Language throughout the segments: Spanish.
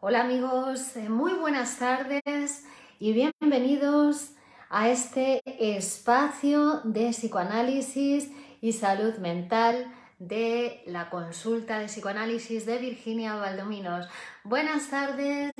Hola amigos, muy buenas tardes y bienvenidos a este espacio de psicoanálisis y salud mental de la consulta de psicoanálisis de Virginia Valdominos. Buenas tardes,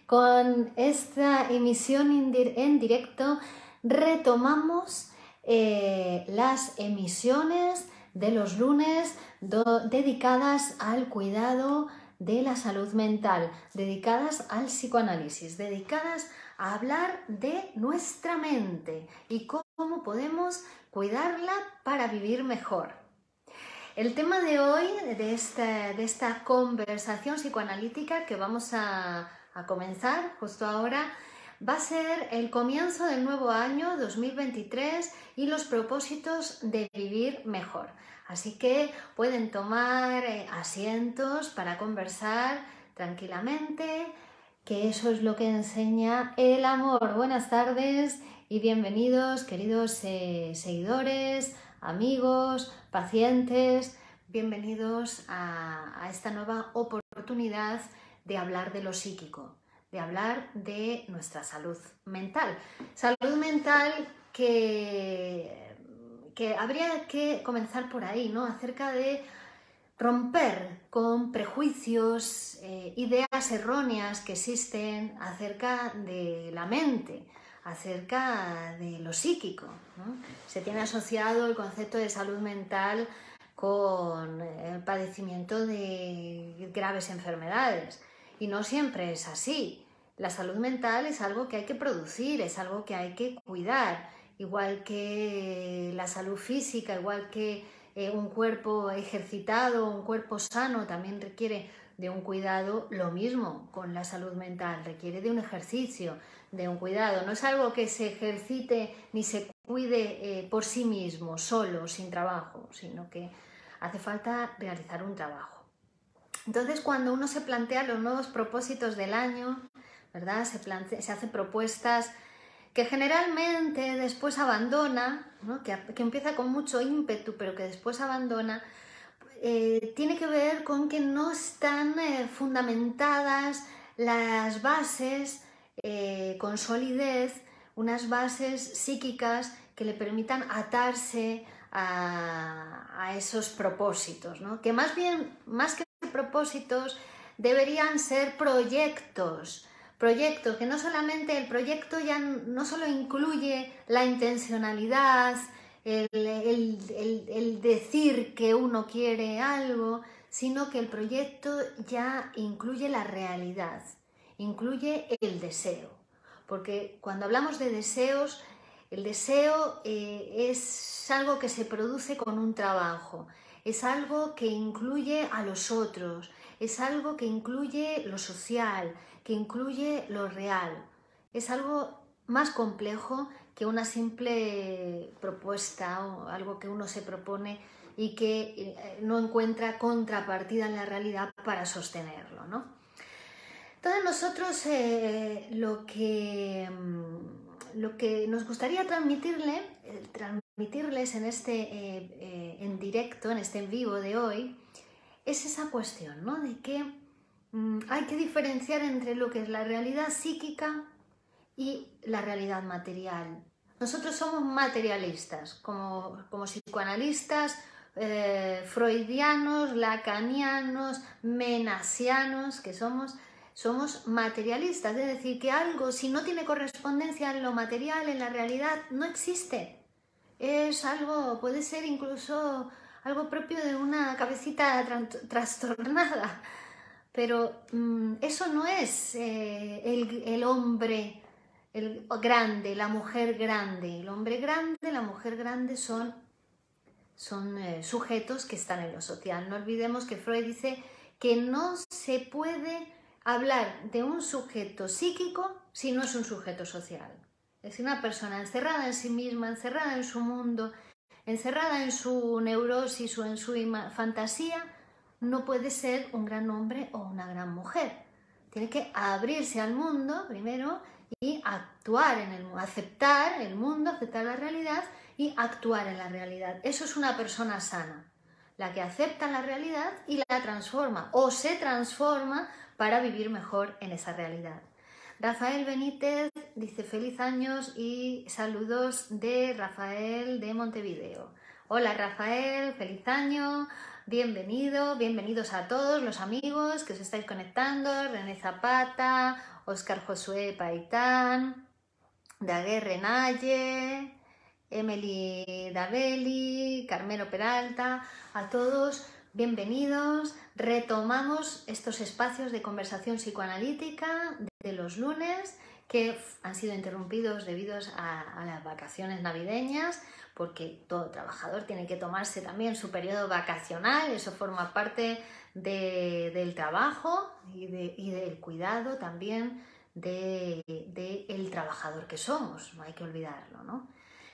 con esta emisión en directo retomamos las emisiones de los lunes dedicadas al cuidado de la salud mental, dedicadas al psicoanálisis, dedicadas a hablar de nuestra mente y cómo podemos cuidarla para vivir mejor. El tema de hoy, de esta conversación psicoanalítica que vamos a comenzar justo ahora, va a ser el comienzo del nuevo año 2023 y los propósitos de vivir mejor. Así que pueden tomar asientos para conversar tranquilamente, que eso es lo que enseña el amor. Buenas tardes y bienvenidos, queridos seguidores, amigos, pacientes. Bienvenidos a esta nueva oportunidad de hablar de lo psíquico, de hablar de nuestra salud mental. Salud mental que habría que comenzar por ahí, ¿no? Acerca de romper con prejuicios, ideas erróneas que existen acerca de la mente, acerca de lo psíquico, ¿no? Se tiene asociado el concepto de salud mental con el padecimiento de graves enfermedades y no siempre es así. La salud mental es algo que hay que producir, es algo que hay que cuidar, igual que la salud física, igual que un cuerpo ejercitado, un cuerpo sano también requiere de un cuidado. Lo mismo con la salud mental, requiere de un ejercicio, de un cuidado. No es algo que se ejercite ni se cuide por sí mismo, solo, sin trabajo, sino que hace falta realizar un trabajo. Entonces, cuando uno se plantea los nuevos propósitos del año, ¿verdad? Se hace propuestas que generalmente después abandona, ¿no? que empieza con mucho ímpetu, pero que después abandona, tiene que ver con que no están fundamentadas las bases con solidez, unas bases psíquicas que le permitan atarse a esos propósitos, ¿no? Que más que propósitos, deberían ser proyectos, que no solamente el proyecto ya no solo incluye la intencionalidad, el decir que uno quiere algo, sino que el proyecto ya incluye la realidad, incluye el deseo. Porque cuando hablamos de deseos, el deseo es algo que se produce con un trabajo, es algo que incluye a los otros, es algo que incluye lo social, que incluye lo real. Es algo más complejo que una simple propuesta o algo que uno se propone y que no encuentra contrapartida en la realidad para sostenerlo, ¿no? Entonces nosotros lo que nos gustaría transmitirles en este en directo, en este en vivo de hoy, es esa cuestión, ¿no? De que hay que diferenciar entre lo que es la realidad psíquica y la realidad material. Nosotros somos materialistas, como psicoanalistas freudianos, lacanianos, menasianos, que somos materialistas, es decir, que algo, si no tiene correspondencia en lo material, en la realidad, no existe. Es algo, puede ser incluso algo propio de una cabecita trastornada, pero eso no es el hombre grande, la mujer grande. El hombre grande, la mujer grande son sujetos que están en lo social. No olvidemos que Freud dice que no se puede hablar de un sujeto psíquico si no es un sujeto social. Es decir, una persona encerrada en sí misma, encerrada en su mundo, encerrada en su neurosis o en su fantasía, no puede ser un gran hombre o una gran mujer. Tiene que abrirse al mundo primero y actuar en el mundo, aceptar el mundo, aceptar la realidad y actuar en la realidad. Eso es una persona sana, la que acepta la realidad y la transforma o se transforma para vivir mejor en esa realidad. Rafael Benítez dice feliz años y saludos de Rafael de Montevideo. Hola Rafael, feliz año, bienvenidos a todos los amigos que os estáis conectando, René Zapata, Óscar Josué Paitán, Daguerre Naye, Emily Dabeli, Carmelo Peralta, a todos bienvenidos. Retomamos estos espacios de conversación psicoanalítica de los lunes que han sido interrumpidos debido a las vacaciones navideñas, porque todo trabajador tiene que tomarse también su periodo vacacional, eso forma parte del trabajo y del cuidado también del trabajador que somos, no hay que olvidarlo, ¿no?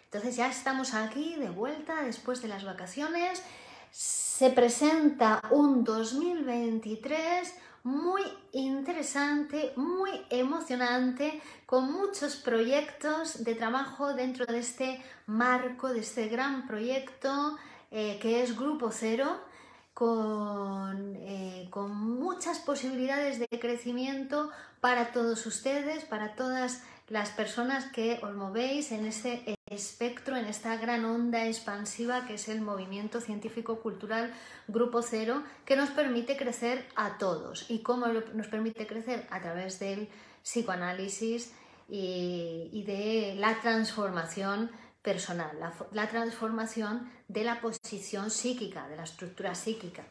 Entonces ya estamos aquí de vuelta después de las vacaciones. Se presenta un 2023 muy interesante, muy emocionante, con muchos proyectos de trabajo dentro de este marco, de este gran proyecto que es Grupo Cero, con muchas posibilidades de crecimiento para todos ustedes, para todas las personas que os movéis en ese espectro, en esta gran onda expansiva que es el movimiento científico-cultural Grupo Cero, que nos permite crecer a todos. ¿Y cómo nos permite crecer? A través del psicoanálisis y de la transformación personal, la transformación de la posición psíquica, de la estructura psíquica.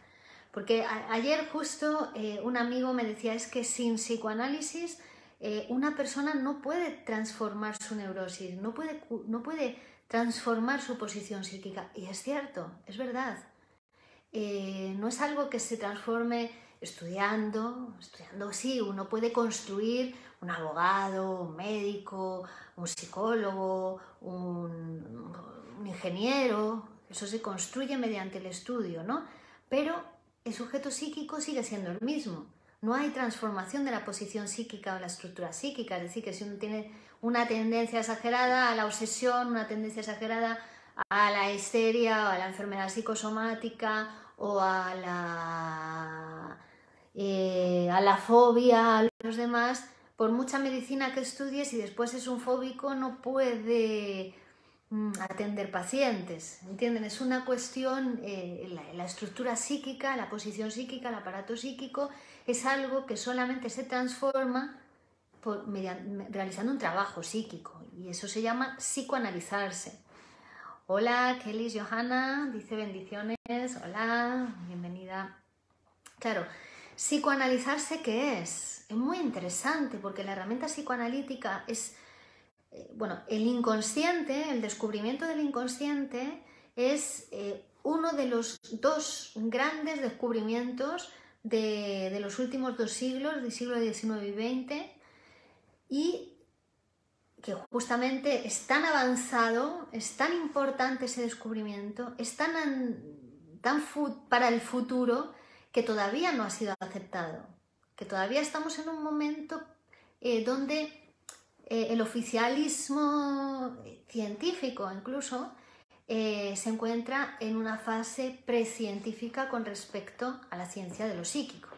Porque ayer justo un amigo me decía, es que sin psicoanálisis una persona no puede transformar su neurosis, no puede transformar su posición psíquica. Y es cierto, es verdad. No es algo que se transforme estudiando, sí, uno puede construir un abogado, un médico, un psicólogo, un ingeniero, eso se construye mediante el estudio, ¿no? Pero el sujeto psíquico sigue siendo el mismo. No hay transformación de la posición psíquica o la estructura psíquica, es decir, que si uno tiene una tendencia exagerada a la obsesión, una tendencia exagerada a la histeria o a la enfermedad psicosomática o a la fobia a los demás, por mucha medicina que estudies y después es un fóbico, no puede atender pacientes, ¿entienden? Es una cuestión, la estructura psíquica, la posición psíquica, el aparato psíquico, es algo que solamente se transforma realizando un trabajo psíquico, y eso se llama psicoanalizarse. Hola, Kelly Johanna, dice bendiciones, hola, bienvenida. Claro, psicoanalizarse, ¿qué es? Es muy interesante porque la herramienta psicoanalítica es, el inconsciente, el descubrimiento del inconsciente es uno de los dos grandes descubrimientos de los últimos 2 siglos, del siglo XIX y XX, y que justamente es tan avanzado, es tan importante ese descubrimiento, es tan para el futuro, que todavía no ha sido aceptado, que todavía estamos en un momento donde el oficialismo científico incluso se encuentra en una fase precientífica con respecto a la ciencia de lo psíquico,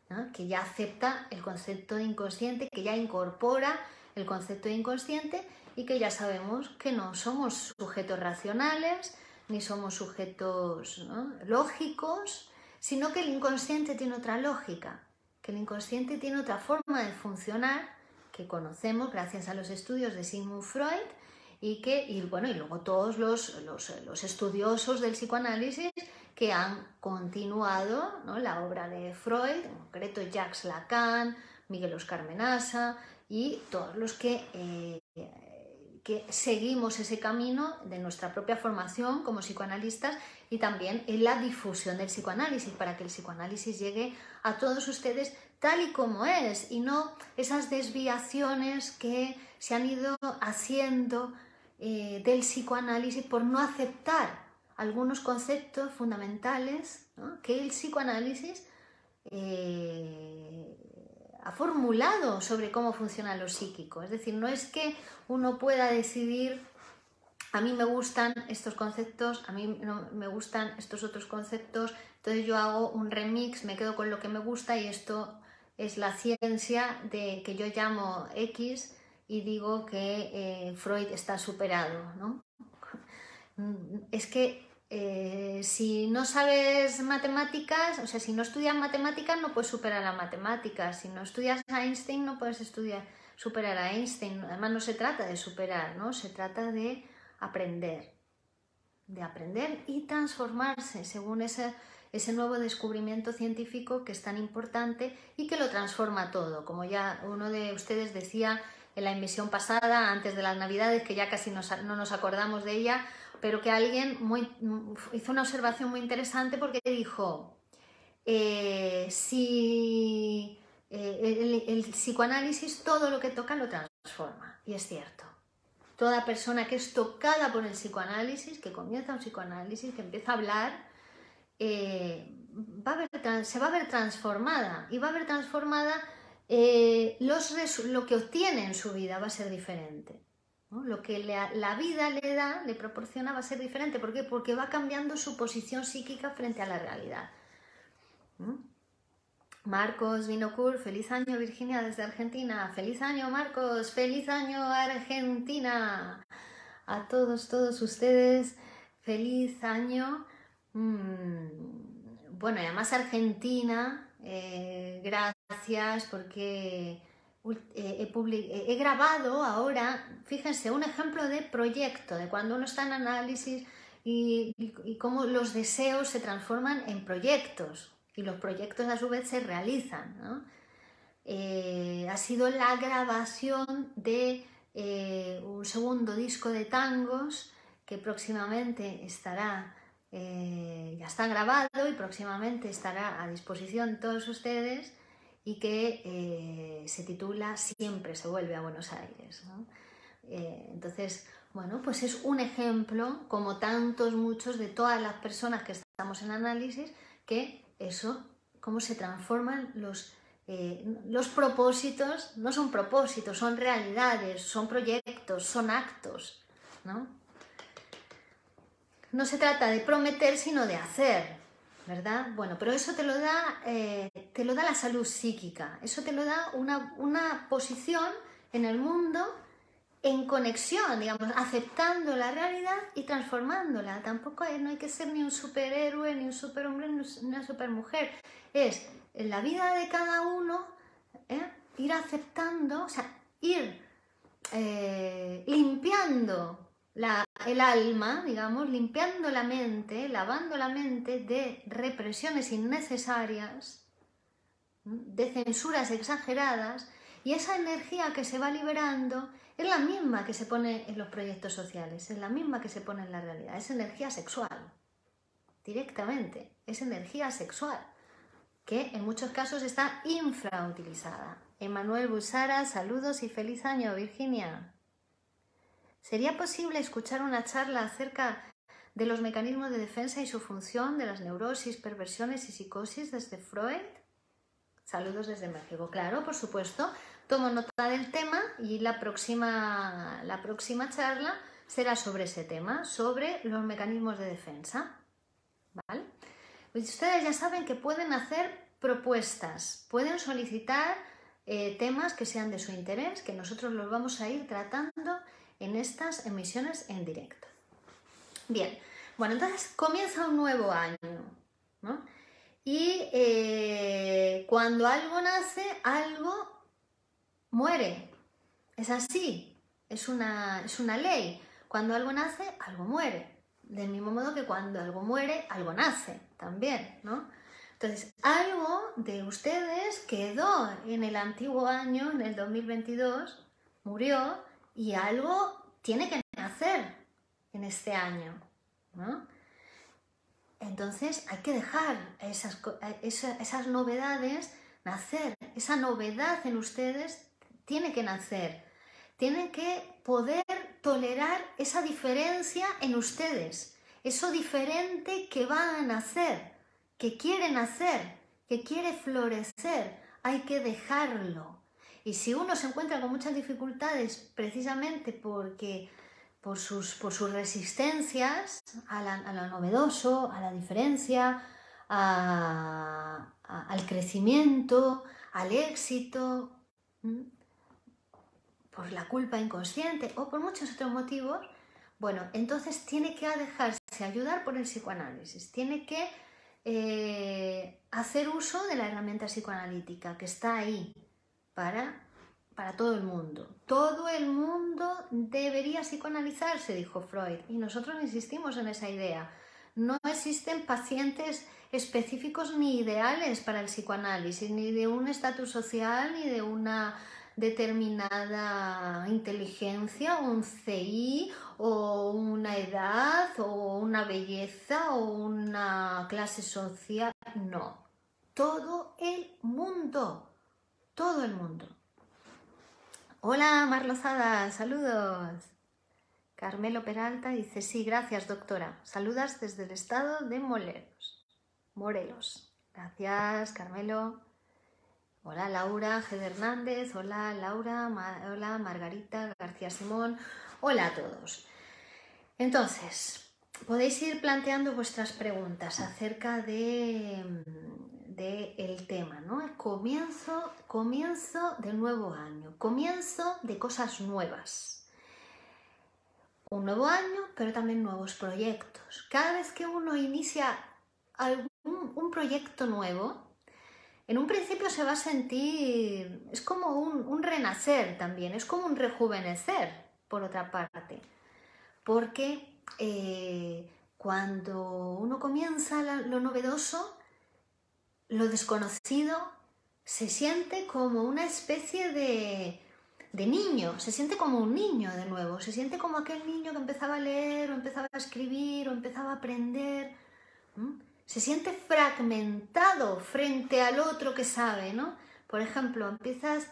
¿no? Que ya acepta el concepto de inconsciente, que ya incorpora el concepto de inconsciente y que ya sabemos que no somos sujetos racionales ni somos sujetos, ¿no?, lógicos, sino que el inconsciente tiene otra lógica, que el inconsciente tiene otra forma de funcionar que conocemos gracias a los estudios de Sigmund Freud y luego todos los estudiosos del psicoanálisis que han continuado, ¿no?, la obra de Freud, en concreto Jacques Lacan, Miguel Oscar Menasa y todos los que seguimos ese camino de nuestra propia formación como psicoanalistas y también en la difusión del psicoanálisis para que el psicoanálisis llegue a todos ustedes tal y como es y no esas desviaciones que se han ido haciendo del psicoanálisis por no aceptar algunos conceptos fundamentales, ¿no?, que el psicoanálisis ha formulado sobre cómo funciona lo psíquico. Es decir, no es que uno pueda decidir, a mí me gustan estos conceptos, a mí no me gustan estos otros conceptos, entonces yo hago un remix, me quedo con lo que me gusta y esto es la ciencia de que yo llamo X y digo que Freud está superado, ¿no? Es que si no sabes matemáticas, o sea, si no estudias matemáticas no puedes superar la matemática, si no estudias a Einstein no puedes superar a Einstein, además no se trata de superar, ¿no? Se trata de aprender y transformarse según ese nuevo descubrimiento científico que es tan importante y que lo transforma todo, como ya uno de ustedes decía en la emisión pasada, antes de las Navidades, que ya casi no nos acordamos de ella, pero que alguien hizo una observación muy interesante porque dijo, si el psicoanálisis todo lo que toca lo transforma, y es cierto. Toda persona que es tocada por el psicoanálisis, que comienza un psicoanálisis, que empieza a hablar, se va a ver transformada, y va a ver transformada lo que obtiene en su vida va a ser diferente, ¿no? Lo que la vida le proporciona va a ser diferente. ¿Por qué? Porque va cambiando su posición psíquica frente a la realidad. Marcos Vinocourt, feliz año Virginia desde Argentina. Feliz año Marcos, feliz año Argentina. A todos ustedes, feliz año. Bueno, y además Argentina, gracias porque he grabado ahora, fíjense, un ejemplo de proyecto, de cuando uno está en análisis y cómo los deseos se transforman en proyectos y los proyectos a su vez se realizan, ¿no? Ha sido la grabación de un segundo disco de tangos que próximamente estará, ya está grabado y próximamente estará a disposición de todos ustedes y que se titula Siempre se vuelve a Buenos Aires, ¿no? Entonces, bueno, pues es un ejemplo, como tantos muchos de todas las personas que estamos en análisis, que eso, cómo se transforman los propósitos, no son propósitos, son realidades, son proyectos, son actos, ¿no? No se trata de prometer, sino de hacer, ¿verdad? Bueno, pero eso te lo da la salud psíquica, eso te lo da una posición en el mundo en conexión, digamos, aceptando la realidad y transformándola. Tampoco no hay que ser ni un superhéroe, ni un superhombre, ni una supermujer. Es en la vida de cada uno ir aceptando, o sea, ir limpiando el alma, digamos, limpiando la mente, lavando la mente de represiones innecesarias, de censuras exageradas, y esa energía que se va liberando es la misma que se pone en los proyectos sociales, es la misma que se pone en la realidad, es energía sexual, directamente, es energía sexual, que en muchos casos está infrautilizada. Emanuel Busara, saludos y feliz año, Virginia. ¿Sería posible escuchar una charla acerca de los mecanismos de defensa y su función, de las neurosis, perversiones y psicosis desde Freud? Saludos desde México. Claro, por supuesto. Tomo nota del tema y la próxima charla será sobre ese tema, sobre los mecanismos de defensa. ¿Vale? Pues ustedes ya saben que pueden hacer propuestas, pueden solicitar temas que sean de su interés, que nosotros los vamos a ir tratando en estas emisiones en directo. Bien, bueno, entonces comienza un nuevo año, ¿no? Y cuando algo nace, algo muere. Es así, es una ley. Cuando algo nace, algo muere. Del mismo modo que cuando algo muere, algo nace también, ¿no? Entonces, algo de ustedes quedó en el antiguo año, en el 2022, murió, y algo tiene que nacer en este año, ¿no? Entonces hay que dejar esas novedades nacer. Esa novedad en ustedes tiene que nacer. Tienen que poder tolerar esa diferencia en ustedes. Eso diferente que va a nacer, que quiere nacer, que quiere florecer. Hay que dejarlo. Y si uno se encuentra con muchas dificultades precisamente porque por sus resistencias a lo novedoso, a la diferencia, al crecimiento, al éxito, por la culpa inconsciente o por muchos otros motivos, bueno, entonces tiene que dejarse ayudar por el psicoanálisis, tiene que hacer uso de la herramienta psicoanalítica que está ahí para todo el mundo. Todo el mundo debería psicoanalizarse, dijo Freud, y nosotros insistimos en esa idea. No existen pacientes específicos ni ideales para el psicoanálisis, ni de un estatus social, ni de una determinada inteligencia, un CI, o una edad, o una belleza, o una clase social. No. Todo el mundo. Todo el mundo. Hola Marlozada, saludos. Carmelo Peralta dice, sí, gracias doctora. Saludas desde el estado de Morelos. Gracias, Carmelo. Hola Laura G. Hernández, hola Laura, hola Margarita García Simón, hola a todos. Entonces, podéis ir planteando vuestras preguntas acerca de el tema, ¿no? El comienzo del nuevo año, comienzo de cosas nuevas. Un nuevo año, pero también nuevos proyectos. Cada vez que uno inicia un proyecto nuevo, en un principio se va a sentir, es como un renacer también, es como un rejuvenecer, por otra parte, porque cuando uno comienza lo novedoso, lo desconocido, se siente como una especie de niño, se siente como un niño de nuevo, se siente como aquel niño que empezaba a leer, o empezaba a escribir, o empezaba a aprender. Se siente fragmentado frente al otro que sabe, ¿no? Por ejemplo, empiezas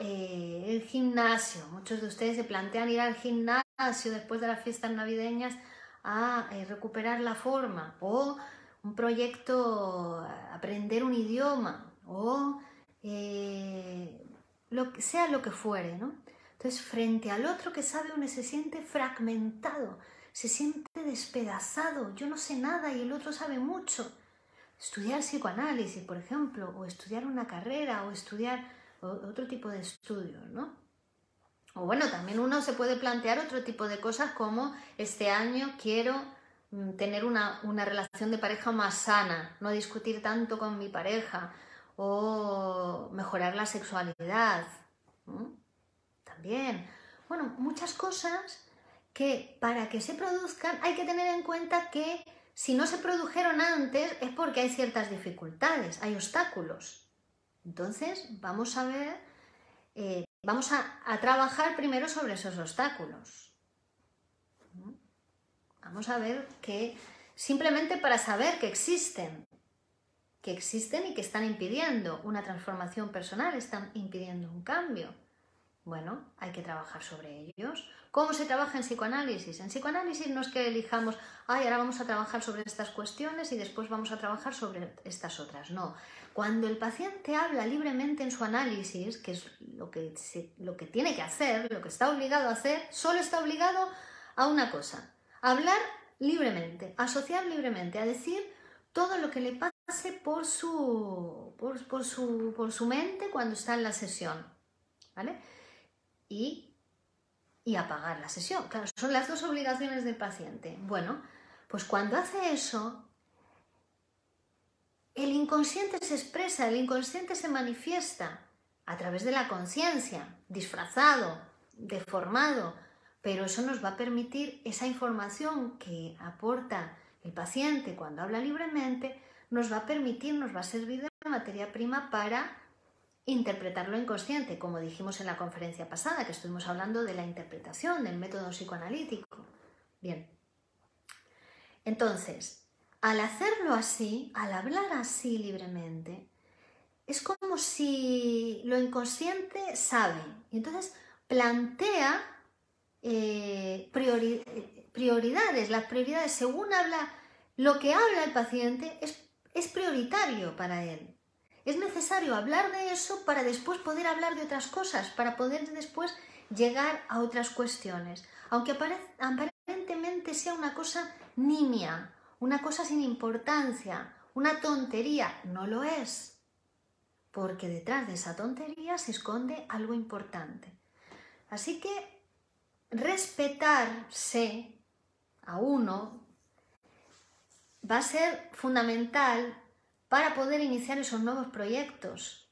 el gimnasio. Muchos de ustedes se plantean ir al gimnasio después de las fiestas navideñas a recuperar la forma, o un proyecto, aprender un idioma, o sea lo que fuere, ¿no? Entonces, frente al otro que sabe, uno se siente fragmentado, se siente despedazado, yo no sé nada y el otro sabe mucho. Estudiar psicoanálisis, por ejemplo, o estudiar una carrera, o estudiar otro tipo de estudios, ¿no? O bueno, también uno se puede plantear otro tipo de cosas como este año quiero tener una relación de pareja más sana, no discutir tanto con mi pareja, o mejorar la sexualidad, ¿no? También, bueno, muchas cosas que para que se produzcan hay que tener en cuenta que si no se produjeron antes es porque hay ciertas dificultades, hay obstáculos. Entonces vamos a ver, vamos a trabajar primero sobre esos obstáculos. Vamos a ver que simplemente para saber que existen y que están impidiendo una transformación personal, están impidiendo un cambio. Bueno, hay que trabajar sobre ellos. ¿Cómo se trabaja en psicoanálisis? En psicoanálisis no es que elijamos, ahora vamos a trabajar sobre estas cuestiones y después vamos a trabajar sobre estas otras. No. Cuando el paciente habla libremente en su análisis, que es lo que tiene que hacer, lo que está obligado a hacer, solo está obligado a una cosa: a hablar libremente, a asociar libremente, a decir todo lo que le pase por su mente cuando está en la sesión, ¿vale? Y apagar la sesión. Claro, son las dos obligaciones del paciente. Bueno, pues cuando hace eso, el inconsciente se expresa, el inconsciente se manifiesta a través de la conciencia, disfrazado, deformado, pero eso nos va a permitir esa información que aporta el paciente cuando habla libremente, nos va a servir de materia prima para interpretar lo inconsciente, como dijimos en la conferencia pasada, que estuvimos hablando de la interpretación, del método psicoanalítico. Bien, entonces, al hacerlo así, al hablar así libremente, es como si lo inconsciente sabe, y entonces plantea prioridades. Las prioridades, según lo que habla el paciente, es prioritario para él. Es necesario hablar de eso para después poder hablar de otras cosas, para poder después llegar a otras cuestiones. Aunque aparentemente sea una cosa nimia, una cosa sin importancia, una tontería, no lo es. porque detrás de esa tontería se esconde algo importante. Así que respetarse a uno va a ser fundamental para poder iniciar esos nuevos proyectos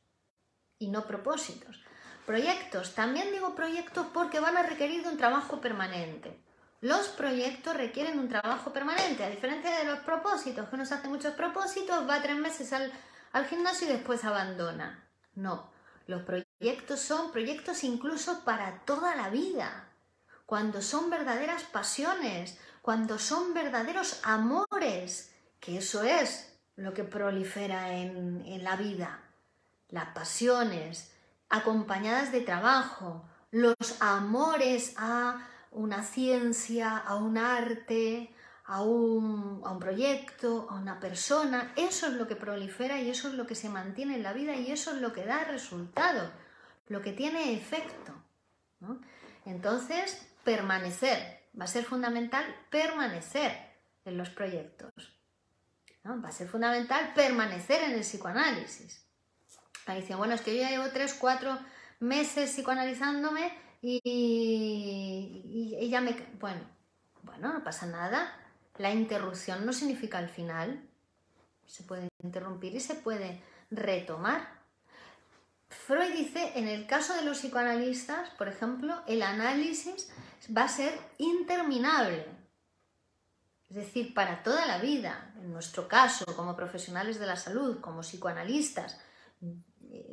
y no propósitos. Proyectos, también digo proyectos porque van a requerir de un trabajo permanente. Los proyectos requieren un trabajo permanente, a diferencia de los propósitos, que uno se hace muchos propósitos, va 3 meses al gimnasio y después abandona. No, los proyectos son proyectos incluso para toda la vida, cuando son verdaderas pasiones, cuando son verdaderos amores, que eso es lo que prolifera en la vida. Las pasiones acompañadas de trabajo, los amores a una ciencia, a un arte, a un proyecto, a una persona, eso es lo que prolifera y eso es lo que se mantiene en la vida y eso es lo que da resultado, lo que tiene efecto, ¿no? Entonces, permanecer, va a ser fundamental permanecer en los proyectos, ¿no? Va a ser fundamental permanecer en el psicoanálisis. Ahí dicen, bueno, es que yo ya llevo 3, 4 meses psicoanalizándome y ya me... Bueno, no pasa nada. La interrupción no significa el final. Se puede interrumpir y se puede retomar. Freud dice, en el caso de los psicoanalistas, por ejemplo, el análisis va a ser interminable. Es decir, para toda la vida. En nuestro caso, como profesionales de la salud, como psicoanalistas,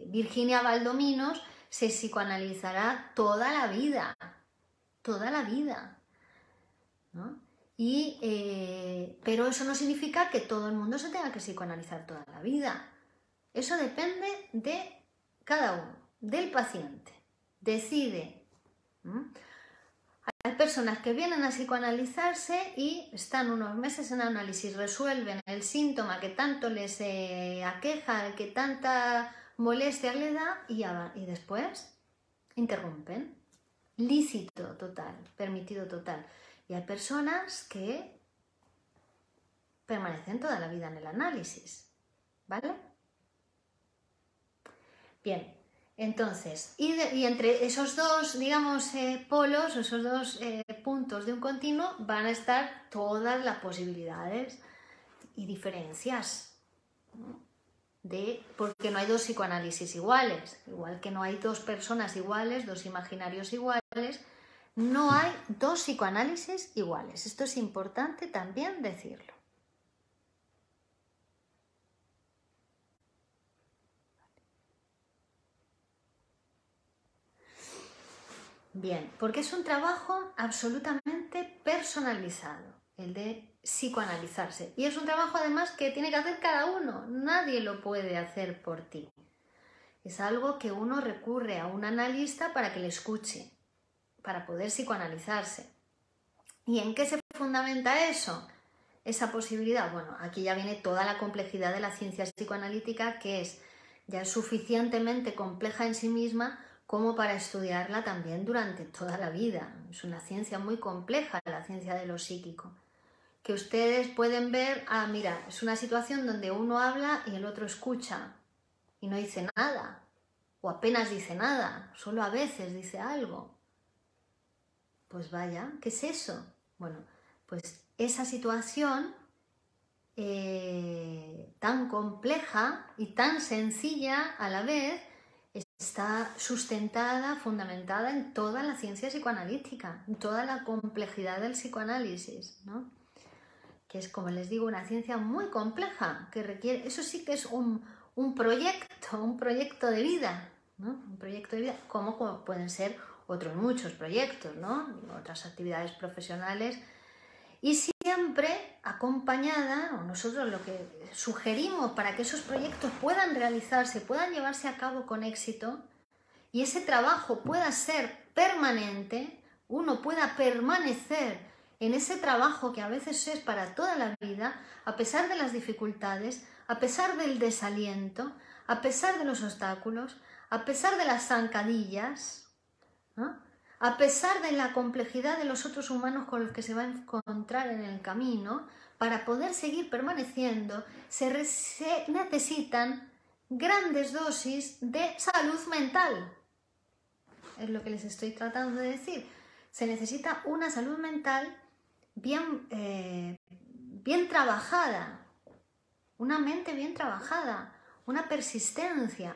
Virginia Valdominos se psicoanalizará toda la vida, ¿no? Pero eso no significa que todo el mundo se tenga que psicoanalizar toda la vida. Eso depende de cada uno, del paciente. Decide. Hay personas que vienen a psicoanalizarse y están unos meses en análisis, resuelven el síntoma que tanto les aqueja, que tanta molestia le da y después interrumpen. Lícito total, permitido total. Y hay personas que permanecen toda la vida en el análisis, ¿vale? Bien, entonces, y entre esos dos, digamos, polos, esos dos puntos de un continuo, van a estar todas las posibilidades y diferencias, ¿no? Porque no hay dos psicoanálisis iguales, igual que no hay dos personas iguales, dos imaginarios iguales, no hay dos psicoanálisis iguales. Esto es importante también decirlo. Bien, porque es un trabajo absolutamente personalizado, el de psicoanalizarse. Y es un trabajo además que tiene que hacer cada uno, nadie lo puede hacer por ti. Es algo que uno recurre a un analista para que le escuche, para poder psicoanalizarse. ¿Y en qué se fundamenta eso? Esa posibilidad, bueno, aquí ya viene toda la complejidad de la ciencia psicoanalítica, que es ya suficientemente compleja en sí misma como para estudiarla también durante toda la vida. Es una ciencia muy compleja, la ciencia de lo psíquico. Que ustedes pueden ver, mira, es una situación donde uno habla y el otro escucha y no dice nada, o apenas dice nada, solo a veces dice algo. Pues vaya, ¿qué es eso? Bueno, pues esa situación tan compleja y tan sencilla a la vez está sustentada, fundamentada en toda la ciencia psicoanalítica, en toda la complejidad del psicoanálisis, ¿no? Que es, como les digo, una ciencia muy compleja, que requiere, eso sí que es un proyecto de vida, ¿no? Un proyecto de vida, como pueden ser otros muchos proyectos, ¿no? Otras actividades profesionales, y siempre acompañada, o nosotros lo que sugerimos para que esos proyectos puedan realizarse, puedan llevarse a cabo con éxito, y ese trabajo pueda ser permanente, uno pueda permanecer en ese trabajo que a veces es para toda la vida, a pesar de las dificultades, a pesar del desaliento, a pesar de los obstáculos, a pesar de las zancadillas, ¿no? A pesar de la complejidad de los otros humanos con los que se va a encontrar en el camino, para poder seguir permaneciendo se necesitan grandes dosis de salud mental. Es lo que les estoy tratando de decir. Se necesita una salud mental bien trabajada, una mente bien trabajada, una persistencia.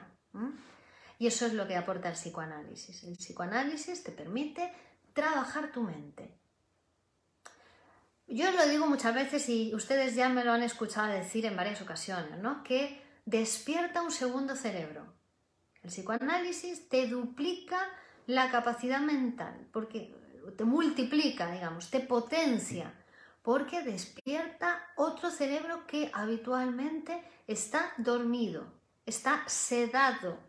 Y eso es lo que aporta el psicoanálisis. El psicoanálisis te permite trabajar tu mente. Yo lo digo muchas veces y ustedes ya me lo han escuchado decir en varias ocasiones, ¿no? Que despierta un segundo cerebro. El psicoanálisis te duplica la capacidad mental, porque te multiplica, digamos, te potencia, porque despierta otro cerebro que habitualmente está dormido, está sedado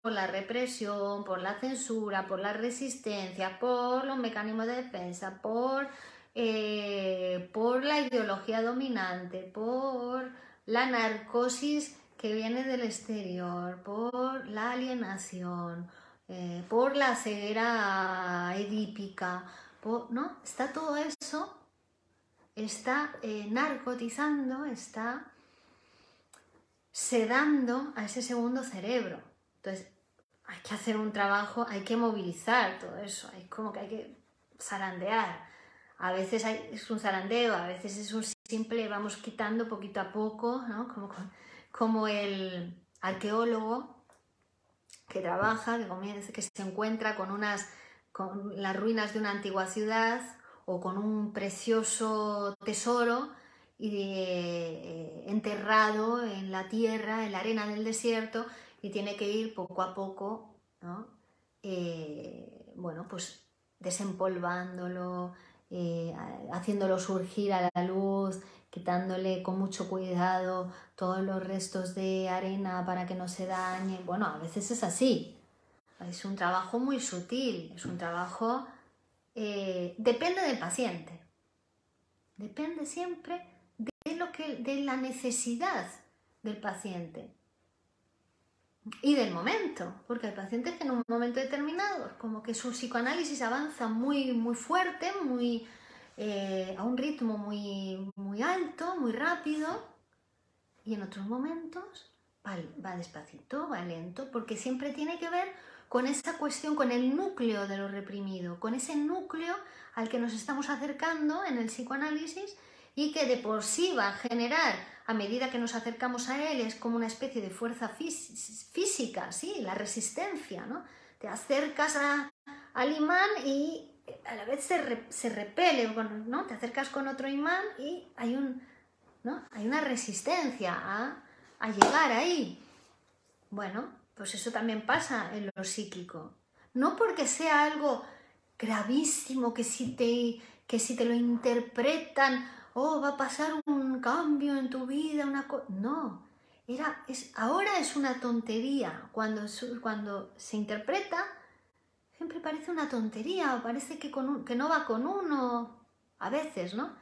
por la represión, por la censura, por la resistencia, por los mecanismos de defensa, por la ideología dominante, por la narcosis que viene del exterior, por la alienación, por la ceguera edípica, ¿no? Está todo eso, está narcotizando, está sedando a ese segundo cerebro. Entonces hay que hacer un trabajo, hay que movilizar todo eso, hay que zarandear. A veces es un zarandeo, a veces es un simple, vamos quitando poquito a poco, ¿no? Como el arqueólogo que trabaja, que se encuentra con las ruinas de una antigua ciudad o con un precioso tesoro enterrado en la tierra, en la arena del desierto, y tiene que ir poco a poco, ¿no? Bueno, pues desempolvándolo, haciéndolo surgir a la luz, quitándole con mucho cuidado todos los restos de arena para que no se dañe. Bueno, a veces es así. Es un trabajo muy sutil, es un trabajo... depende del paciente. Depende siempre de la necesidad del paciente y del momento, porque hay pacientes que en un momento determinado como que su psicoanálisis avanza muy, muy fuerte, a un ritmo muy, muy alto, muy rápido, y en otros momentos va despacito, va lento, porque siempre tiene que ver con esa cuestión, con el núcleo de lo reprimido, con ese núcleo al que nos estamos acercando en el psicoanálisis y que de por sí va a generar, a medida que nos acercamos a él, es como una especie de fuerza física, ¿sí? La resistencia, ¿no? Te acercas al imán y a la vez se repele, ¿no? Te acercas con otro imán y hay una resistencia a llegar ahí. Bueno, pues eso también pasa en lo psíquico. No porque sea algo gravísimo, que si te lo interpretan, va a pasar un cambio en tu vida, no. Ahora es una tontería. Cuando se interpreta, siempre parece una tontería, o parece que no va con uno, a veces, ¿no?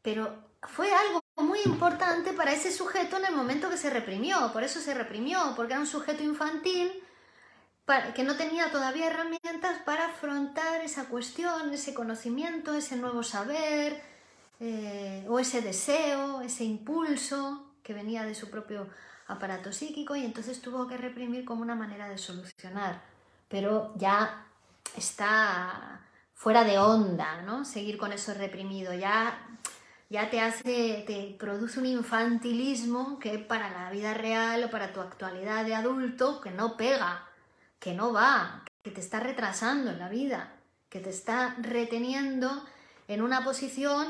Pero fue algo muy importante para ese sujeto en el momento que se reprimió, por eso se reprimió, porque era un sujeto infantil que no tenía todavía herramientas para afrontar esa cuestión, ese conocimiento, ese nuevo saber, o ese deseo, ese impulso que venía de su propio aparato psíquico, y entonces tuvo que reprimir como una manera de solucionar. Pero ya está fuera de onda, ¿no? Seguir con eso reprimido, ya te produce un infantilismo que para la vida real o para tu actualidad de adulto que no pega, que no va, que te está retrasando en la vida, que te está reteniendo en una posición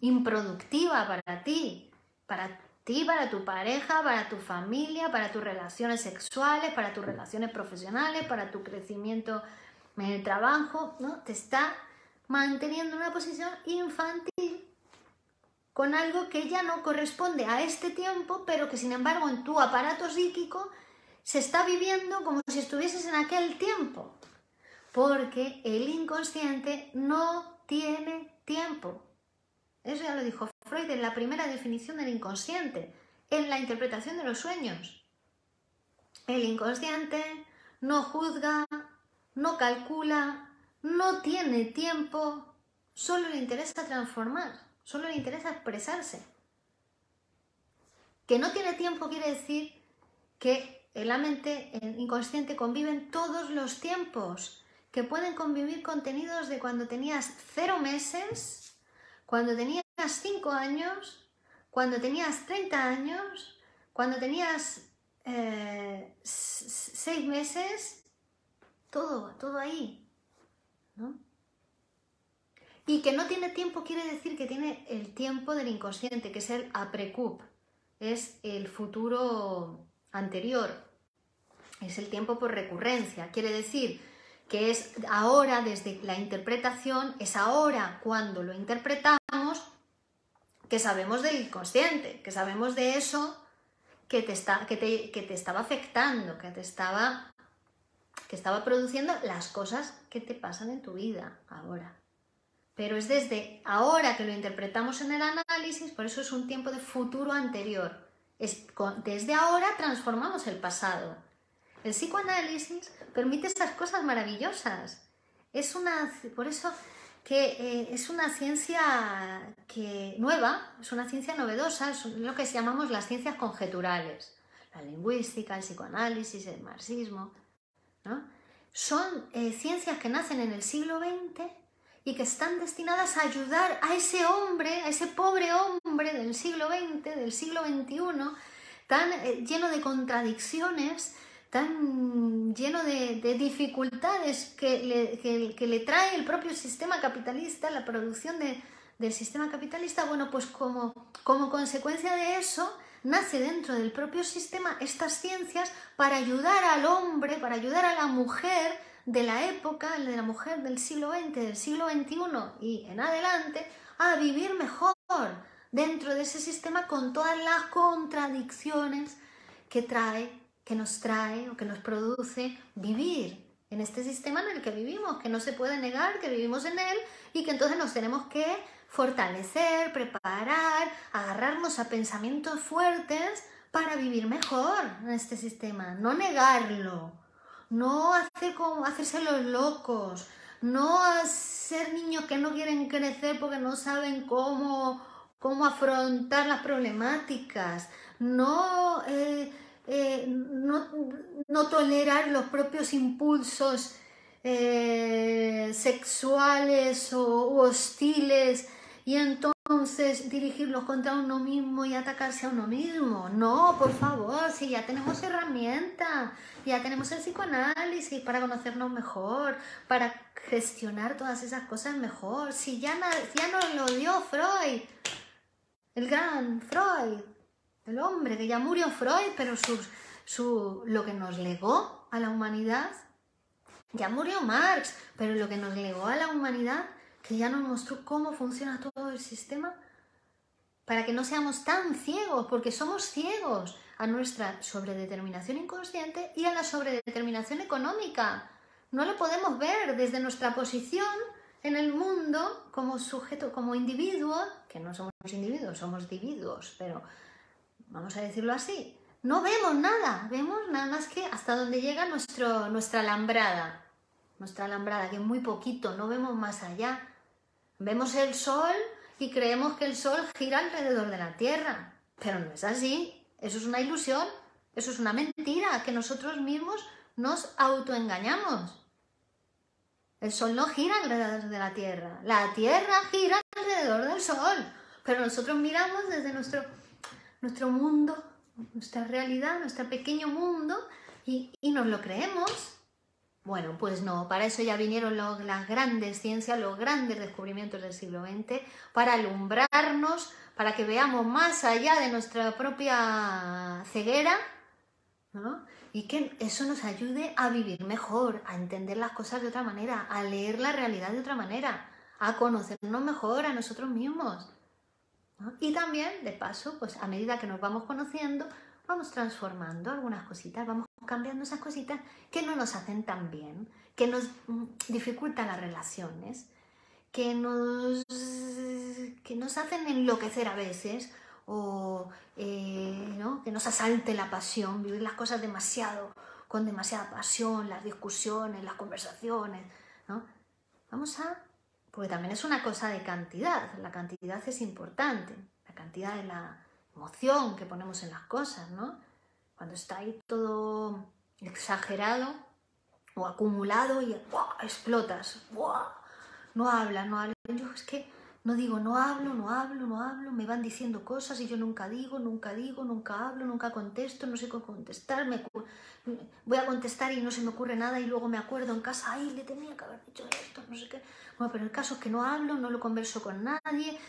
improductiva para ti, para tu pareja, para tu familia, para tus relaciones sexuales, para tus relaciones profesionales, para tu crecimiento en el trabajo, ¿no? Te está manteniendo en una posición infantil con algo que ya no corresponde a este tiempo, pero que sin embargo en tu aparato psíquico se está viviendo como si estuvieses en aquel tiempo, porque el inconsciente no tiene tiempo. Eso ya lo dijo Freud en la primera definición del inconsciente, en la interpretación de los sueños. El inconsciente no juzga, no calcula, no tiene tiempo, solo le interesa transformar, solo le interesa expresarse. Que no tiene tiempo quiere decir que en la mente inconsciente conviven todos los tiempos, que pueden convivir contenidos de cuando tenías 0 meses, cuando tenías 5 años, cuando tenías 30 años, cuando tenías 6 meses, todo ahí, ¿no? Y que no tiene tiempo quiere decir que tiene el tiempo del inconsciente, que es el aprecup, es el futuro anterior, es el tiempo por recurrencia. Quiere decir que es ahora, desde la interpretación, es ahora cuando lo interpretamos que sabemos del inconsciente, que sabemos de eso que te estaba afectando, que estaba produciendo las cosas que te pasan en tu vida ahora. Pero es desde ahora que lo interpretamos en el análisis, por eso es un tiempo de futuro anterior. Desde ahora transformamos el pasado. El psicoanálisis permite estas cosas maravillosas. Por eso que es una ciencia nueva, es una ciencia novedosa, es lo que llamamos las ciencias conjeturales. La lingüística, el psicoanálisis, el marxismo, ¿no? Son ciencias que nacen en el siglo XX y que están destinadas a ayudar a ese hombre, a ese pobre hombre del siglo XX, del siglo XXI, tan lleno de contradicciones, tan lleno de dificultades que le trae el propio sistema capitalista, la producción del sistema capitalista. Bueno, pues como consecuencia de eso, nace dentro del propio sistema estas ciencias para ayudar al hombre, para ayudar a la mujer de la época, de la mujer del siglo XX, del siglo XXI y en adelante, a vivir mejor dentro de ese sistema con todas las contradicciones que nos trae o que nos produce vivir en este sistema en el que vivimos, que no se puede negar que vivimos en él y que entonces nos tenemos que fortalecer, preparar, agarrarnos a pensamientos fuertes para vivir mejor en este sistema, no negarlo. No hacerse los locos, no ser niños que no quieren crecer porque no saben cómo afrontar las problemáticas, no tolerar los propios impulsos sexuales u hostiles y entonces dirigirlos contra uno mismo y atacarse a uno mismo. No, por favor, si ya tenemos herramientas, ya tenemos el psicoanálisis para conocernos mejor, para gestionar todas esas cosas mejor. Si ya nos lo dio Freud, el gran Freud, el hombre que ya murió Freud, pero lo que nos legó a la humanidad, ya murió Marx, pero lo que nos legó a la humanidad, que ya nos mostró cómo funciona todo el sistema, para que no seamos tan ciegos, porque somos ciegos a nuestra sobredeterminación inconsciente y a la sobredeterminación económica. No lo podemos ver desde nuestra posición en el mundo como sujeto, como individuo, que no somos individuos, somos dividuos, pero vamos a decirlo así. No vemos nada más que hasta donde llega nuestra alambrada, que es muy poquito, no vemos más allá. Vemos el sol y creemos que el sol gira alrededor de la Tierra, pero no es así, eso es una ilusión, eso es una mentira que nosotros mismos nos autoengañamos. El sol no gira alrededor de la Tierra, la Tierra gira alrededor del sol, pero nosotros miramos desde nuestro mundo, nuestra realidad, nuestro pequeño mundo y nos lo creemos. Bueno, pues no, para eso ya vinieron las grandes ciencias, los grandes descubrimientos del siglo XX, para alumbrarnos, para que veamos más allá de nuestra propia ceguera, ¿no? Y que eso nos ayude a vivir mejor, a entender las cosas de otra manera, a leer la realidad de otra manera, a conocernos mejor a nosotros mismos, ¿no? Y también, de paso, pues a medida que nos vamos conociendo, vamos transformando algunas cositas, vamos cambiando esas cositas que no nos hacen tan bien, que nos dificultan las relaciones, que nos hacen enloquecer a veces o ¿no? Que nos asalte la pasión, vivir las cosas con demasiada pasión, las discusiones, las conversaciones, ¿no? Porque también es una cosa de cantidad, la cantidad es importante, la cantidad emoción que ponemos en las cosas, ¿no? Cuando está ahí todo exagerado o acumulado y ¡buah! Explotas, ¡buah! No hablas, no hablas. Yo es que no digo, no hablo, me van diciendo cosas y yo nunca digo, nunca hablo, nunca contesto, no sé cómo contestar, voy a contestar y no se me ocurre nada y luego me acuerdo en casa, ay, le tenía que haber dicho esto, no sé qué. Bueno, pero el caso es que no hablo, no lo converso con nadie,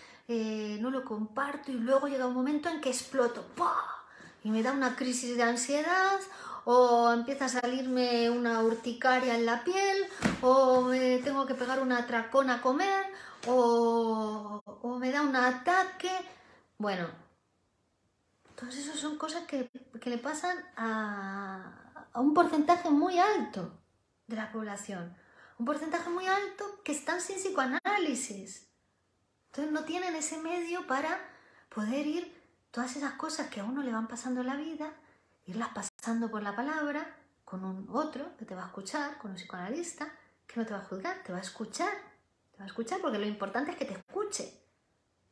no lo comparto y luego llega un momento en que exploto, ¡pah! Y me da una crisis de ansiedad o empieza a salirme una urticaria en la piel o me tengo que pegar un atracón a comer o me da un ataque. Bueno, todas esas son cosas que le pasan a un porcentaje muy alto de la población. Un porcentaje muy alto que están sin psicoanálisis. Entonces no tienen ese medio para poder ir todas esas cosas que a uno le van pasando en la vida, irlas pasando por la palabra con un otro que te va a escuchar, con un psicoanalista que no te va a juzgar, te va a escuchar. Te va a escuchar porque lo importante es que te escuche.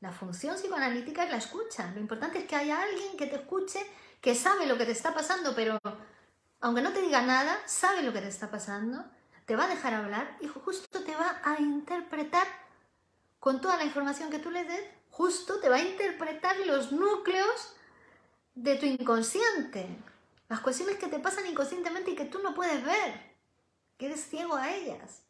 La función psicoanalítica es la escucha. Lo importante es que haya alguien que te escuche, que sabe lo que te está pasando, pero aunque no te diga nada, sabe lo que te está pasando, te va a dejar hablar y justo te va a interpretar con toda la información que tú le des, justo te va a interpretar los núcleos de tu inconsciente. Las cuestiones que te pasan inconscientemente y que tú no puedes ver, que eres ciego a ellas.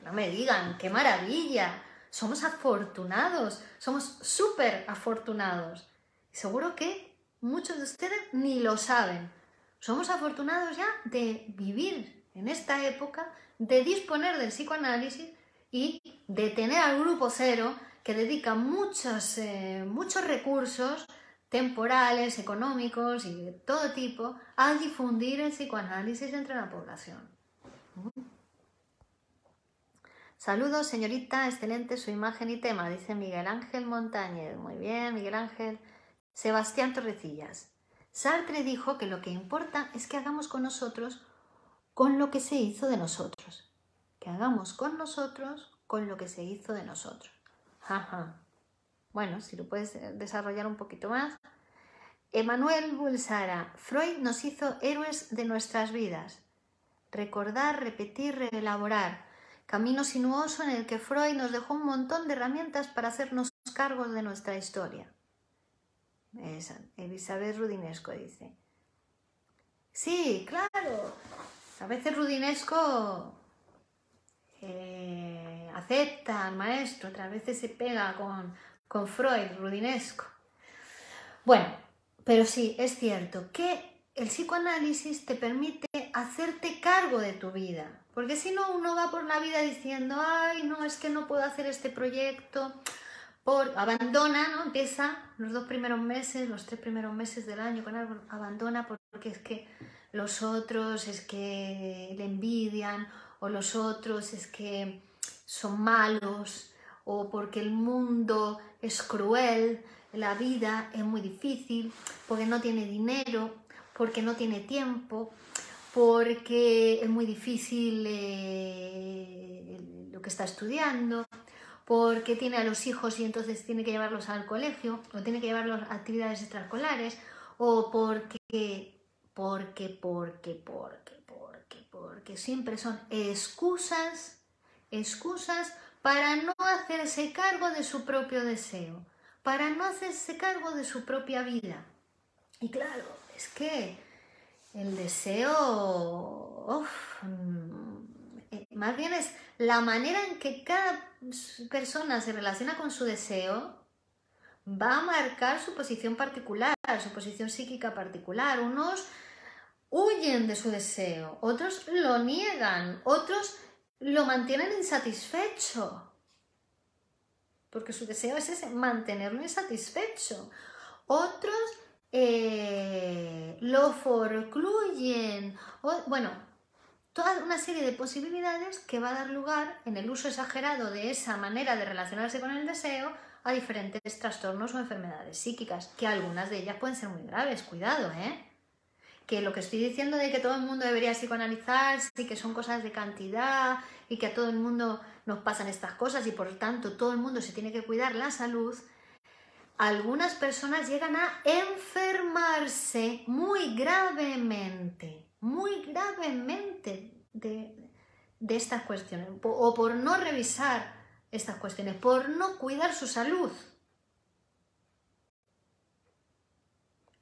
No me digan, ¡qué maravilla! Somos afortunados, somos súper afortunados. Seguro que muchos de ustedes ni lo saben. Somos afortunados ya de vivir en esta época, de disponer del psicoanálisis y de tener al Grupo Cero que dedica muchos recursos temporales, económicos y de todo tipo a difundir el psicoanálisis entre la población. Saludos, señorita, excelente su imagen y tema, dice Miguel Ángel Montañez. Muy bien, Miguel Ángel. Sebastián Torrecillas. Sartre dijo que lo que importa es que hagamos con nosotros con lo que se hizo de nosotros. Que hagamos con nosotros con lo que se hizo de nosotros. Ajá. Bueno, si lo puedes desarrollar un poquito más. Emanuel Bulsara. Freud nos hizo héroes de nuestras vidas. Recordar, repetir, reelaborar. Camino sinuoso en el que Freud nos dejó un montón de herramientas para hacernos cargos de nuestra historia. Esa, Elizabeth Rudinesco dice. Sí, claro. A veces Rudinesco acepta al maestro, otras veces se pega con Freud, Rudinesco. Bueno, pero sí, es cierto que el psicoanálisis te permite hacerte cargo de tu vida. Porque si no, uno va por la vida diciendo, ay, no, es que no puedo hacer este proyecto. Abandona, ¿no? Empieza los 2 primeros meses, los 3 primeros meses del año con algo, abandona porque es que los otros es que le envidian, o los otros es que son malos, o porque el mundo es cruel, la vida es muy difícil, porque no tiene dinero, porque no tiene tiempo, porque es muy difícil lo que está estudiando, porque tiene a los hijos y entonces tiene que llevarlos al colegio, o tiene que llevarlos a actividades extraescolares, o porque siempre son excusas para no hacerse cargo de su propio deseo, para no hacerse cargo de su propia vida. Y claro, es que el deseo, más bien es la manera en que cada persona se relaciona con su deseo, va a marcar su posición particular, su posición psíquica particular. Unos huyen de su deseo, otros lo niegan, otros lo mantienen insatisfecho, porque su deseo es ese, mantenerlo insatisfecho. Otros lo forcluyen, bueno, toda una serie de posibilidades que va a dar lugar, en el uso exagerado de esa manera de relacionarse con el deseo, a diferentes trastornos o enfermedades psíquicas, que algunas de ellas pueden ser muy graves, cuidado, que lo que estoy diciendo de que todo el mundo debería psicoanalizarse y que son cosas de cantidad y que a todo el mundo nos pasan estas cosas y por tanto todo el mundo se tiene que cuidar la salud, algunas personas llegan a enfermarse muy gravemente de estas cuestiones, o por no revisar estas cuestiones, por no cuidar su salud.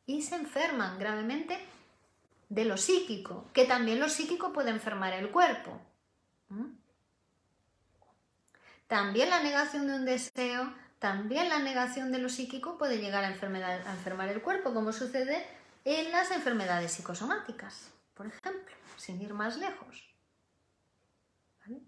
Y se enferman gravemente de lo psíquico, que también lo psíquico puede enfermar el cuerpo. También la negación de un deseo, también la negación de lo psíquico puede llegar a enfermar el cuerpo, como sucede en las enfermedades psicosomáticas, por ejemplo, sin ir más lejos. ¿Vale?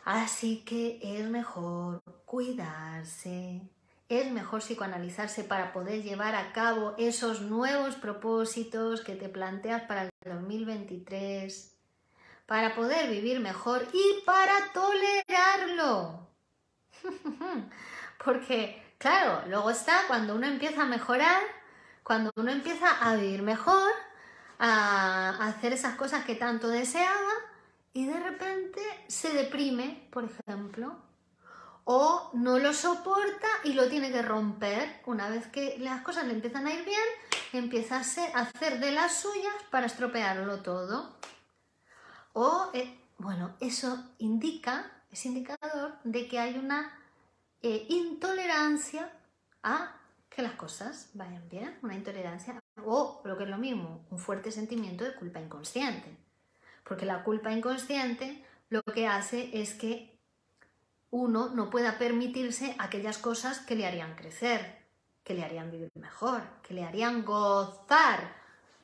Así que es mejor cuidarse, es mejor psicoanalizarse para poder llevar a cabo esos nuevos propósitos que te planteas para el 2023, para poder vivir mejor y para tolerarlo. Porque, claro, luego está cuando uno empieza a mejorar, cuando uno empieza a vivir mejor, a hacer esas cosas que tanto deseaba y de repente se deprime, por ejemplo, o no lo soporta y lo tiene que romper. Una vez que las cosas le empiezan a ir bien, empieza a hacer de las suyas para estropearlo todo. O, bueno, eso es indicador de que hay una intolerancia a que las cosas vayan bien, una intolerancia, o lo que es lo mismo, un fuerte sentimiento de culpa inconsciente. Porque la culpa inconsciente lo que hace es que uno no pueda permitirse aquellas cosas que le harían crecer, que le harían vivir mejor, que le harían gozar.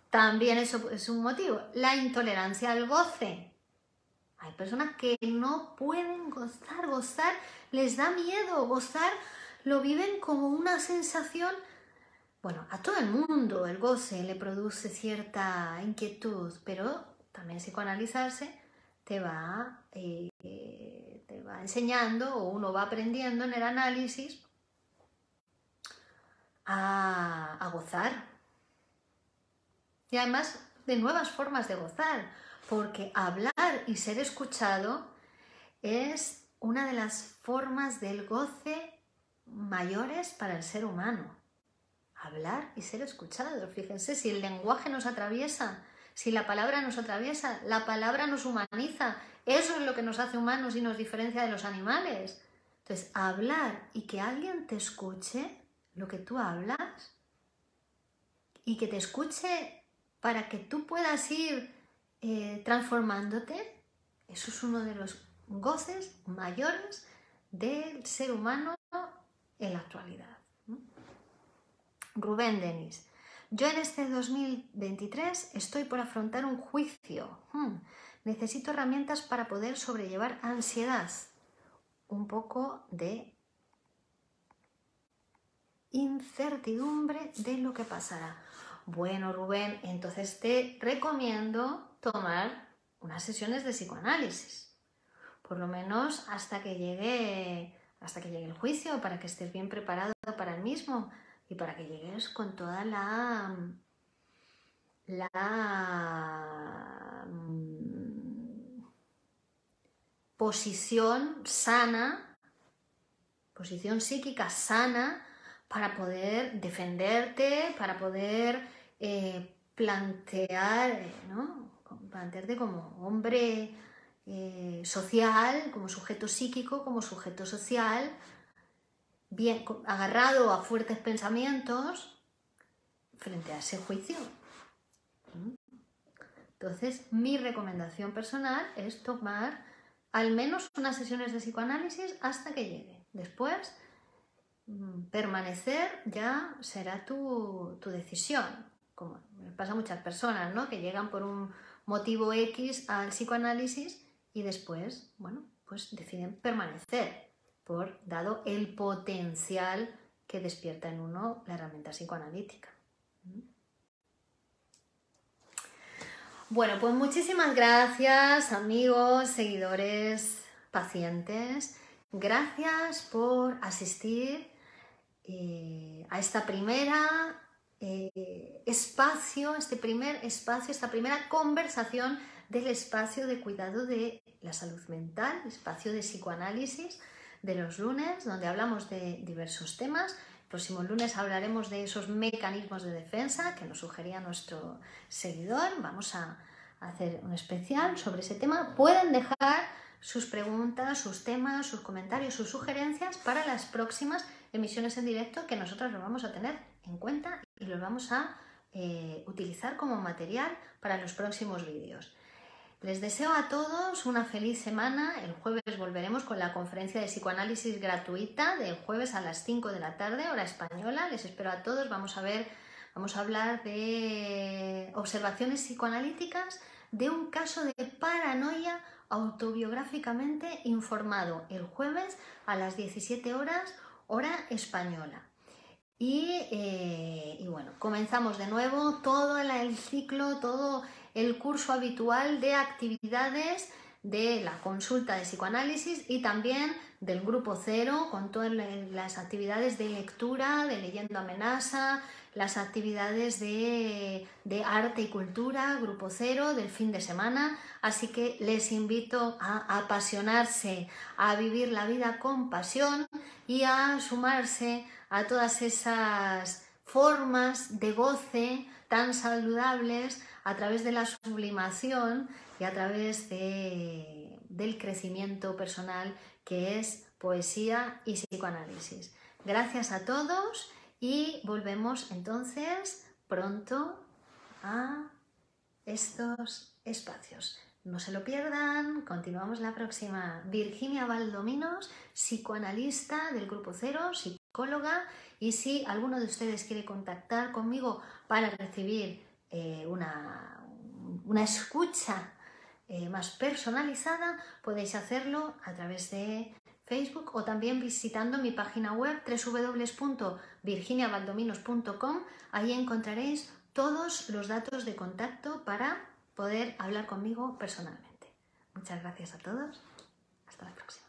También eso es un motivo. La intolerancia al goce. Hay personas que no pueden gozar les da miedo, gozar lo viven como una sensación. Bueno, a todo el mundo el goce le produce cierta inquietud, pero también psicoanalizarse te va enseñando, o uno va aprendiendo en el análisis a gozar. Y además de nuevas formas de gozar, porque hablar y ser escuchado es una de las formas del goce mayores para el ser humano. Hablar y ser escuchado. Fíjense, si el lenguaje nos atraviesa, si la palabra nos atraviesa, la palabra nos humaniza, eso es lo que nos hace humanos y nos diferencia de los animales. Entonces, hablar y que alguien te escuche lo que tú hablas y que te escuche para que tú puedas ir transformándote, eso es uno de los goces mayores del ser humano en la actualidad. Rubén Denis: yo en este 2023 estoy por afrontar un juicio. Necesito herramientas para poder sobrellevar ansiedad. Un poco de incertidumbre de lo que pasará. Bueno, Rubén, entonces te recomiendo tomar unas sesiones de psicoanálisis. Por lo menos hasta que llegue el juicio, para que estés bien preparado para el mismo y para que llegues con toda la posición sana, posición psíquica sana, para poder defenderte, para poder plantearte como hombre social, como sujeto psíquico, como sujeto social, bien agarrado a fuertes pensamientos frente a ese juicio. Entonces, mi recomendación personal es tomar al menos unas sesiones de psicoanálisis hasta que llegue. Después, permanecer ya será tu decisión. Como me pasa a muchas personas, ¿no?, que llegan por un motivo X al psicoanálisis y después, bueno, pues deciden permanecer, dado el potencial que despierta en uno la herramienta psicoanalítica. Bueno, pues muchísimas gracias, amigos, seguidores, pacientes. Gracias por asistir a esta primera espacio, esta primera conversación del espacio de cuidado de la salud mental, espacio de psicoanálisis de los lunes, donde hablamos de diversos temas. El próximo lunes hablaremos de esos mecanismos de defensa que nos sugería nuestro seguidor. Vamos a hacer un especial sobre ese tema. Pueden dejar sus preguntas, sus temas, sus comentarios, sus sugerencias para las próximas emisiones en directo, que nosotros los vamos a tener en cuenta y los vamos a utilizar como material para los próximos vídeos. Les deseo a todos una feliz semana. El jueves volveremos con la conferencia de psicoanálisis gratuita del jueves a las 5 de la tarde, hora española. Les espero a todos. Vamos a hablar de observaciones psicoanalíticas de un caso de paranoia autobiográficamente informado, el jueves a las 17 horas, hora española. Y bueno, comenzamos de nuevo todo el ciclo, todo el curso habitual de actividades de la consulta de psicoanálisis y también del grupo cero, con todas las actividades de lectura, de leyendo amenaza, las actividades de arte y cultura, grupo cero, del fin de semana. Así que les invito a apasionarse, a vivir la vida con pasión y a sumarse a todas esas formas de goce tan saludables a través de la sublimación y a través del crecimiento personal, que es poesía y psicoanálisis. Gracias a todos y volvemos entonces pronto a estos espacios. No se lo pierdan, continuamos la próxima. Virginia Valdominos, psicoanalista del Grupo Cero, psicóloga, y si alguno de ustedes quiere contactar conmigo para recibir una escucha más personalizada, podéis hacerlo a través de Facebook o también visitando mi página web www.virginiavaldominos.com. Ahí encontraréis todos los datos de contacto para poder hablar conmigo personalmente. Muchas gracias a todos. Hasta la próxima.